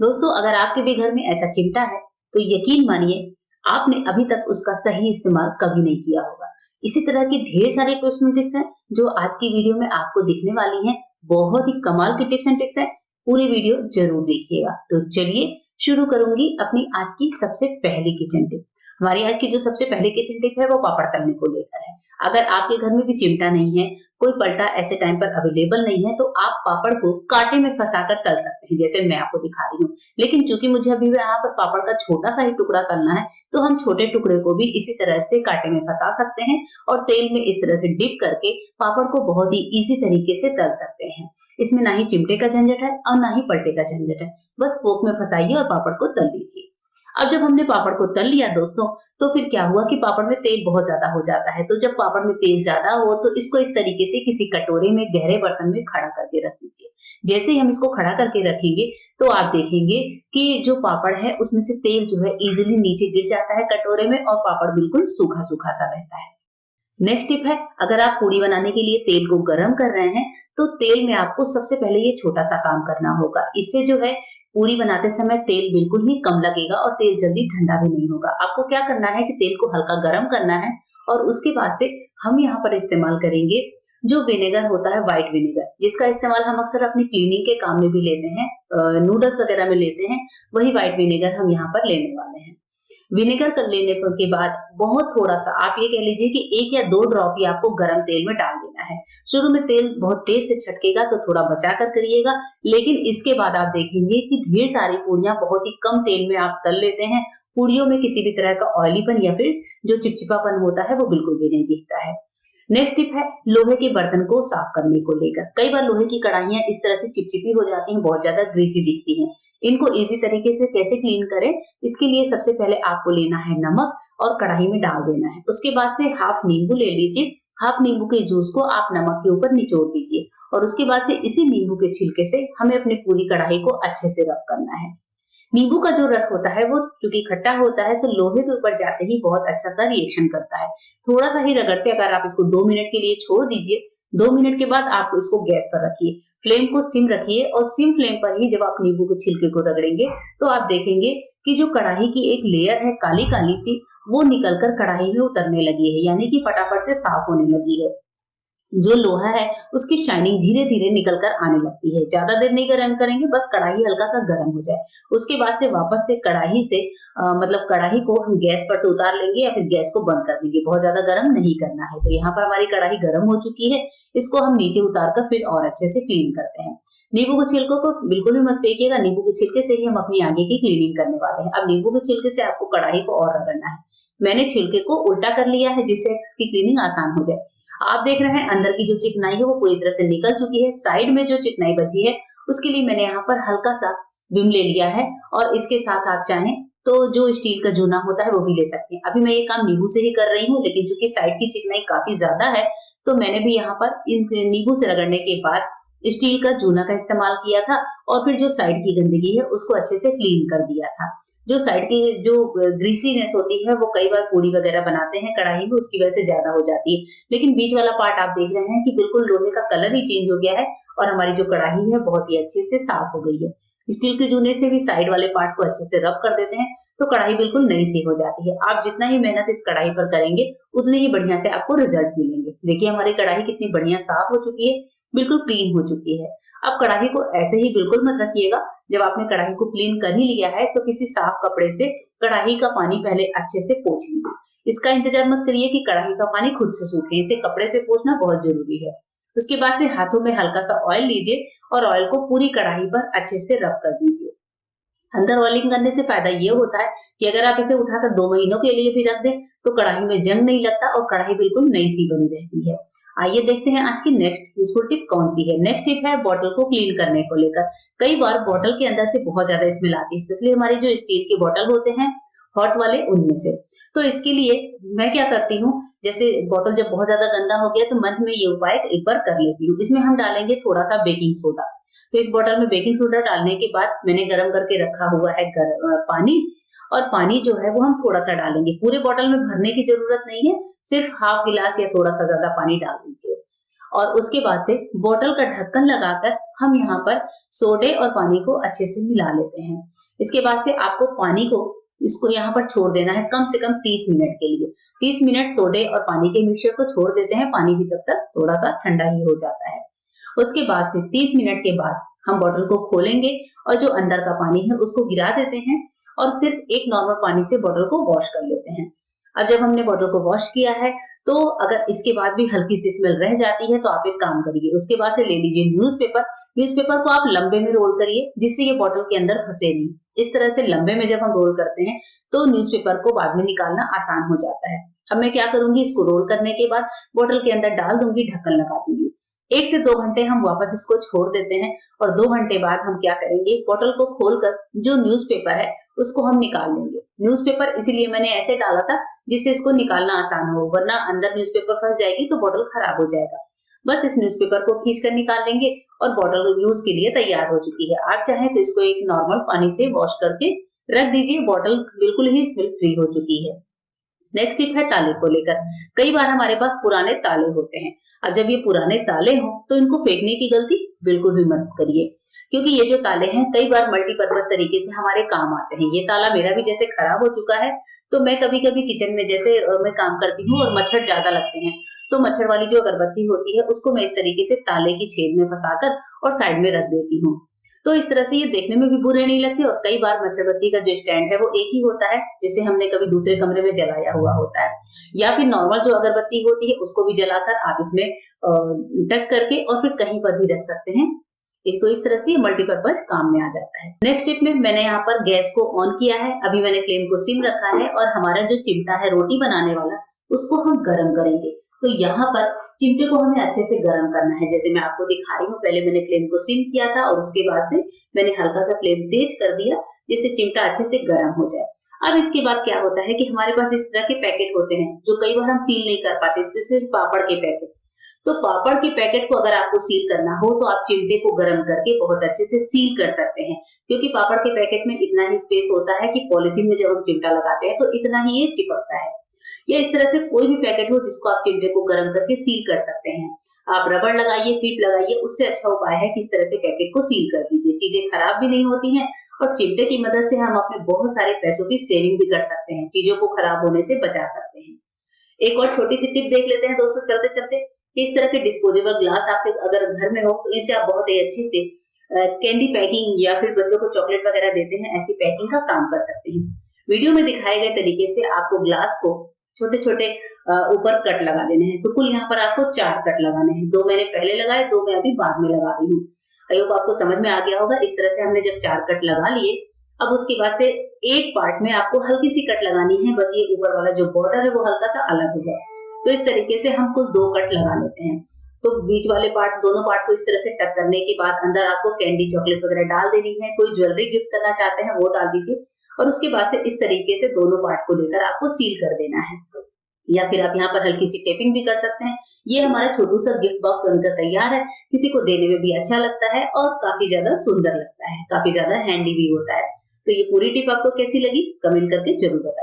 दोस्तों, अगर आपके भी घर में ऐसा चिमटा है, तो यकीन मानिए आपने अभी तक उसका सही इस्तेमाल कभी नहीं किया होगा। इसी तरह की ढेर सारी टिप्स एंड ट्रिक्स हैं, जो आज की वीडियो में आपको दिखने वाली हैं। बहुत ही कमाल की टिप्स एंड ट्रिक्स हैं, पूरी वीडियो ज़रूर देखिएगा। तो चलिए शुरू करूँगी अपनी आज की सबसे पहली किचन टिप। हमारी आज की जो सबसे पहली किचन टिप है, वो पापड़ तलने को लेकर है। अगर आपके घर में भी चिमटा नहीं है, कोई पलटा ऐसे टाइम पर अवेलेबल नहीं है, तो आप पापड़ को कांटे में फंसाकर तल सकते हैं, जैसे मैं आपको दिखा रही हूँ। लेकिन चूंकि मुझे अभी भी यहाँ पर पापड़ का छोटा सा ही टुकड़ा तलना है, तो हम छोटे टुकड़े को भी इसी तरह से कांटे में फंसा सकते हैं और तेल में इस तरह से डिप करके पापड़ को बहुत ही इजी तरीके से तल सकते हैं। इसमें ना ही चिमटे का झंझट है और ना ही पलटे का झंझट है। बस फोक में फंसाइए और पापड़ को तल लीजिए। अब जब हमने पापड़ को तल लिया दोस्तों, तो फिर क्या हुआ कि पापड़ में तेल बहुत ज्यादा हो जाता है। तो जब पापड़ में तेल ज्यादा हो, तो इसको इस तरीके से किसी कटोरे में, गहरे बर्तन में खड़ा करके रख दीजिए। जैसे ही हम इसको खड़ा करके रखेंगे, तो आप देखेंगे कि जो पापड़ है उसमें से तेल जो है इजीली नीचे गिर जाता है कटोरे में, और पापड़ बिल्कुल सूखा सूखा सा रहता है। नेक्स्ट टिप है, अगर आप पूड़ी बनाने के लिए तेल को गरम कर रहे हैं, तो तेल में आपको सबसे पहले ये छोटा सा काम करना होगा। इससे जो है पूड़ी बनाते समय तेल बिल्कुल ही कम लगेगा और तेल जल्दी ठंडा भी नहीं होगा। आपको क्या करना है कि तेल को हल्का गरम करना है, और उसके बाद से हम यहाँ पर इस्तेमाल करेंगे जो विनेगर होता है, व्हाइट विनेगर, जिसका इस्तेमाल हम अक्सर अपनी क्लीनिंग के काम में भी लेते हैं, नूडल्स वगैरह में लेते हैं। वही व्हाइट विनेगर हम यहाँ पर लेने वाले हैं। विनेगर कर लेने के बाद बहुत थोड़ा सा, आप ये कह लीजिए कि 1 या 2 ड्रॉप ही आपको गरम तेल में डाल देना है। शुरू में तेल बहुत तेज से छटकेगा, तो थोड़ा बचा कर करिएगा, लेकिन इसके बाद आप देखेंगे कि ढेर सारी पूड़ियां बहुत ही कम तेल में आप तल लेते हैं। पूड़ियों में किसी भी तरह का ऑयलीपन या फिर जो चिपचिपापन होता है, वो बिल्कुल भी नहीं दिखता है। नेक्स्ट टिप है लोहे के बर्तन को साफ करने को लेकर। कई बार लोहे की कढ़ाइयां इस तरह से चिपचिपी हो जाती हैं, बहुत ज्यादा ग्रीसी दिखती हैं। इनको इजी तरीके से कैसे क्लीन करें, इसके लिए सबसे पहले आपको लेना है नमक और कढ़ाई में डाल देना है। उसके बाद से हाफ नींबू ले लीजिए। हाफ नींबू के जूस को आप नमक के ऊपर निचोड़ दीजिए, और उसके बाद से इसी नींबू के छिलके से हमें अपनी पूरी कढ़ाई को अच्छे से रब करना है। नींबू का जो रस होता है, वो चूंकि खट्टा होता है, तो लोहे के ऊपर जाते ही बहुत अच्छा सा रिएक्शन करता है। थोड़ा सा ही रगड़ते अगर आप इसको 2 मिनट के लिए छोड़ दीजिए। 2 मिनट के बाद आप इसको गैस पर रखिए, फ्लेम को सिम रखिए, और सिम फ्लेम पर ही जब आप नींबू के छिलके को रगड़ेंगे, तो आप देखेंगे कि जो कढ़ाई की एक लेयर है काली काली सी, वो निकलकर कढ़ाई में उतरने लगी है, यानी कि फटाफट से साफ होने लगी है। जो लोहा है उसकी शाइनिंग धीरे धीरे निकल कर आने लगती है। ज्यादा देर नहीं गरम करेंगे, बस कढ़ाई हल्का सा गरम हो जाए। उसके बाद से वापस से कढ़ाई से मतलब कढ़ाई को हम गैस पर से उतार लेंगे या फिर गैस को बंद कर देंगे। बहुत ज्यादा गरम नहीं करना है। तो यहाँ पर हमारी कढ़ाई गरम हो चुकी है। इसको हम नीचे उतार कर फिर और अच्छे से क्लीन करते हैं। नींबू के छिलकों को बिल्कुल भी मत फेंकिएगा। नींबू के छिलके से ही हम अपनी आगे की क्लीनिंग करने वाले हैं। अब नींबू के छिलके से आपको कढ़ाई को और रगड़ना है। मैंने छिलके को उल्टा कर लिया है, जिससे इसकी क्लीनिंग आसान हो जाए। आप देख रहे हैं अंदर की जो चिकनाई है वो पूरी तरह से निकल चुकी है। साइड में जो चिकनाई बची है, उसके लिए मैंने यहाँ पर हल्का सा विम ले लिया है, और इसके साथ आप चाहें तो जो स्टील का जूना होता है वो भी ले सकते हैं। अभी मैं ये काम नींबू से ही कर रही हूँ, लेकिन चूंकि साइड की चिकनाई काफी ज्यादा है, तो मैंने भी यहाँ पर इन नींबू से रगड़ने के बाद स्टील का जूना का इस्तेमाल किया था, और फिर जो साइड की गंदगी है उसको अच्छे से क्लीन कर दिया था। जो साइड की जो ग्रीसीनेस होती है, वो कई बार पूरी वगैरह बनाते हैं कढ़ाई में, उसकी वजह से ज्यादा हो जाती है। लेकिन बीच वाला पार्ट आप देख रहे हैं कि बिल्कुल लोहे का कलर ही चेंज हो गया है, और हमारी जो कढ़ाई है बहुत ही अच्छे से साफ हो गई है। स्टील के जूने से भी साइड वाले पार्ट को अच्छे से रब कर देते हैं, तो कढ़ाई बिल्कुल नई सी हो जाती है। आप जितना ही मेहनत इस कढ़ाई पर करेंगे, उतने ही बढ़िया से आपको रिजल्ट मिलेंगे। देखिए हमारी कढ़ाई कितनी बढ़िया साफ हो चुकी है, बिल्कुल क्लीन हो चुकी है। अब कढ़ाई को ऐसे ही बिल्कुल मत रखिएगा। जब आपने कढ़ाई को क्लीन कर ही लिया है, तो किसी साफ कपड़े से कढ़ाई का पानी पहले अच्छे से पोंछ लीजिए। इसका इंतजार मत करिए कि कढ़ाई का पानी खुद से सूखे, इसे कपड़े से पोंछना बहुत जरूरी है। उसके बाद से हाथों में हल्का सा ऑयल लीजिए, और ऑयल को पूरी कढ़ाई पर अच्छे से रब कर दीजिए। अंदर ऑयलिंग करने से फायदा ये होता है कि अगर आप इसे उठाकर 2 महीनों के लिए भी रख दें, तो कढ़ाई में जंग नहीं लगता और कढ़ाई बिल्कुल नई सी बनी रहती है। आइए देखते हैं आज की नेक्स्ट यूजफुल टिप कौन सी है। नेक्स्ट टिप है बॉटल को क्लीन करने को लेकर। कई बार बॉटल के अंदर से बहुत ज्यादा स्मेल आती है, स्पेशली हमारी जो स्टील के बॉटल होते हैं हॉट वाले, उनमें से। तो इसके लिए मैं क्या करती हूँ, जैसे बॉटल जब बहुत ज्यादा गंदा हो गया, तो मन में ये उपाय एक बार कर लेती हूँ। इसमें हम डालेंगे थोड़ा सा बेकिंग सोडा। तो इस बोतल में बेकिंग सोडा डालने के बाद मैंने गरम करके रखा हुआ है पानी, और पानी जो है वो हम थोड़ा सा डालेंगे। पूरे बोतल में भरने की जरूरत नहीं है, सिर्फ हाफ गिलास या थोड़ा सा ज्यादा पानी डाल दीजिए। और उसके बाद से बोतल का ढक्कन लगाकर हम यहाँ पर सोडे और पानी को अच्छे से मिला लेते हैं। इसके बाद से आपको पानी को इसको यहाँ पर छोड़ देना है कम से कम 30 मिनट के लिए। 30 मिनट सोडे और पानी के मिक्सचर को छोड़ देते हैं, पानी भी तब तक थोड़ा सा ठंडा ही हो जाता है। उसके बाद से 30 मिनट के बाद हम बोतल को खोलेंगे और जो अंदर का पानी है उसको गिरा देते हैं और सिर्फ एक नॉर्मल पानी से बोतल को वॉश कर लेते हैं। अब जब हमने बोतल को वॉश किया है तो अगर इसके बाद भी हल्की सी स्मेल रह जाती है तो आप एक काम करिए, उसके बाद से ले लीजिए न्यूज़पेपर। न्यूज़पेपर को आप लंबे में रोल करिए जिससे ये बोतल के अंदर फंसे नहीं। इस तरह से लंबे में जब हम रोल करते हैं तो न्यूज़पेपर को बाद में निकालना आसान हो जाता है। अब मैं क्या करूंगी, इसको रोल करने के बाद बोतल के अंदर डाल दूंगी, ढक्कन लगा दूंगी। 1 से 2 घंटे हम वापस इसको छोड़ देते हैं और 2 घंटे बाद हम क्या करेंगे, बोतल को खोलकर जो न्यूज़पेपर है उसको हम निकाल लेंगे। न्यूज़पेपर इसीलिए मैंने ऐसे डाला था जिससे इसको निकालना आसान हो, वरना अंदर न्यूज़पेपर फंस जाएगी तो बोतल खराब हो जाएगा। बस इस न्यूज़पेपर को खींचकर निकाल लेंगे और बोतल यूज के लिए तैयार हो चुकी है। आप चाहें तो इसको एक नॉर्मल पानी से वॉश करके रख दीजिए, बोतल बिल्कुल ही स्मेल फ्री हो चुकी है। नेक्स्ट टिप है ताले को लेकर। कई बार हमारे पास पुराने ताले होते हैं। अब जब ये पुराने ताले हों तो इनको फेंकने की गलती बिल्कुल भी मत करिए, क्योंकि ये जो ताले हैं कई बार मल्टीपर्पज तरीके से हमारे काम आते हैं। ये ताला मेरा भी जैसे खराब हो चुका है तो मैं कभी-कभी किचन में जैसे मैं काम करती हूँ और मच्छर ज्यादा लगते हैं तो मच्छर वाली जो अगरबत्ती होती है उसको मैं इस तरीके से ताले की छेद में फंसाकर और साइड में रख देती हूँ। तो इस तरह से ये देखने में भी बुरे नहीं लगते और कई बार मच्छरबत्ती का जो स्टैंड है वो एक ही होता है जिसे हमने कभी दूसरे कमरे में जलाया हुआ होता है, या फिर नॉर्मल जो अगरबत्ती होती है उसको भी जलाकर आप इसमें ढक करके और फिर कहीं पर भी रख सकते हैं। तो इस तरह से ये मल्टीपर्पज काम में आ जाता है। नेक्स्ट टिप में मैंने यहाँ पर गैस को ऑन किया है, अभी मैंने फ्लेम को सिम रखा है और हमारा जो चिमटा है रोटी बनाने वाला उसको हम गर्म करेंगे। तो यहाँ पर चिमटे को हमें अच्छे से गर्म करना है, जैसे मैं आपको दिखा रही हूँ। पहले मैंने फ्लेम को सिम किया था और उसके बाद से मैंने हल्का सा फ्लेम तेज कर दिया जिससे चिमटा अच्छे से गर्म हो जाए। अब इसके बाद क्या होता है कि हमारे पास इस तरह के पैकेट होते हैं जो कई बार हम सील नहीं कर पाते, स्पेशली पापड़ के पैकेट। तो पापड़ के पैकेट को अगर आपको सील करना हो तो आप चिमटे को गर्म करके बहुत अच्छे से सील कर सकते हैं, क्योंकि पापड़ के पैकेट में इतना ही स्पेस होता है कि पॉलिथीन में जब हम चिमटा लगाते हैं तो इतना ही ये चिपकता है। या इस तरह से कोई भी पैकेट हो जिसको आप चिमटे को गर्म करके सील कर सकते हैं। आप रबड़ लगाइए, क्लिप लगाइए, उससे अच्छा उपाय है कि इस तरह से पैकेट को सील कर दीजिए। चीजें खराब भी नहीं होती हैं और चिमटे की मदद से हम अपने बहुत सारे पैसों की सेविंग भी कर सकते हैं, चीजों को खराब होने से बचा सकते हैं। एक और छोटी सी टिप देख लेते हैं दोस्तों चलते चलते। इस तरह के डिस्पोजेबल ग्लास आपके अगर घर में हो तो इनसे आप बहुत ही अच्छे से कैंडी पैकिंग या फिर बच्चों को चॉकलेट वगैरह देते हैं, ऐसी पैकिंग का काम कर सकते हैं। वीडियो में दिखाए गए तरीके से आपको ग्लास को छोटे छोटे ऊपर कट लगा देने हैं। तो कुल यहाँ पर आपको 4 कट लगाने हैं, 2 मैंने पहले लगाए, 2 मैं अभी बाद में लगा रही हूँ। आई होप आपको समझ में आ गया होगा। इस तरह से हमने जब 4 कट लगा लिए, अब उसके बाद से एक पार्ट में आपको हल्की सी कट लगानी है, बस ये ऊपर वाला जो बॉर्डर है वो हल्का सा अलग हो जाए। तो इस तरीके से हम कुल 2 कट लगा लेते हैं। तो बीच वाले पार्ट, दोनों पार्ट को इस तरह से टक करने के बाद अंदर आपको कैंडी चॉकलेट वगैरह डाल देनी है। कोई ज्वेलरी गिफ्ट करना चाहते हैं वो डाल दीजिए और उसके बाद से इस तरीके से दोनों पार्ट को लेकर आपको सील कर देना है, या फिर आप यहाँ पर हल्की सी टेपिंग भी कर सकते हैं। ये हमारा छोटू सा गिफ्ट बॉक्स बनकर तैयार है। किसी को देने में भी अच्छा लगता है और काफी ज्यादा सुंदर लगता है, काफी ज्यादा हैंडी भी होता है। तो ये पूरी टिप आपको कैसी लगी कमेंट करके जरूर बताइए।